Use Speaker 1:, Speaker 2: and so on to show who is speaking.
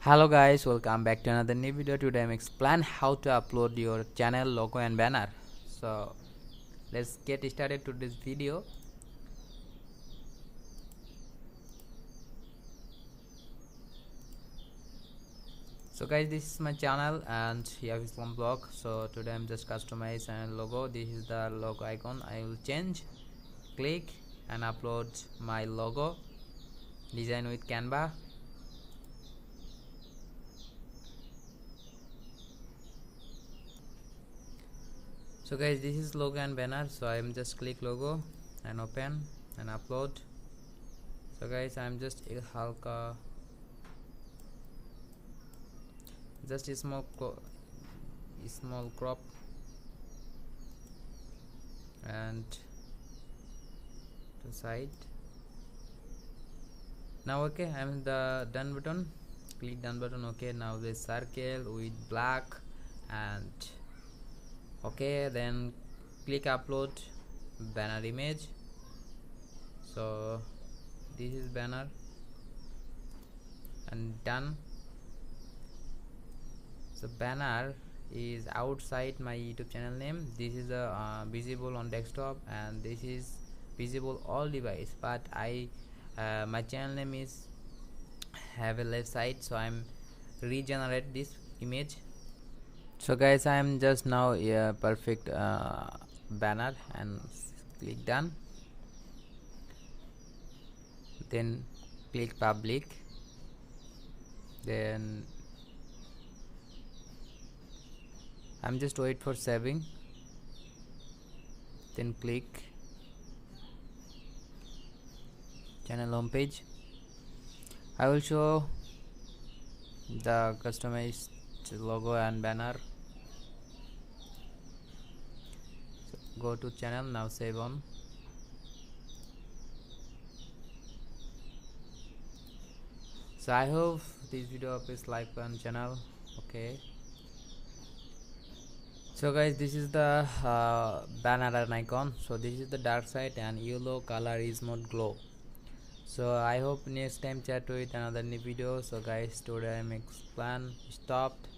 Speaker 1: Hello guys, welcome back to another new video. Today I'm explain how to upload your channel logo and banner. So let's get started to this video. So guys, this is my channel and here is one blog. So today I'm just customize and logo. This is the logo icon. I will change, click and upload my logo. Design with Canva. So guys, this is logo and banner. So I'm just click logo and open and upload. So guys, I'm just a halka, just a small crop and to side. Now okay, I'm the done button. Click done button. Okay, now the circle with black and okay, then click upload banner image. So this is banner and done. So banner is outside my YouTube channel name. This is visible on desktop and this is visible all device, but I my channel name is have a left side, so I'm regenerate this image. So guys, I am just now a perfect banner and click done, then click public, then I'm just wait for saving, then click channel homepage. I will show the customized logo and banner. So go to channel, now save on. So I hope this video is like on channel. Okay, so guys, this is the banner and icon. So this is the dark side and yellow color is not glow. So I hope next time chat with another new video. So guys, today I'm explain stopped.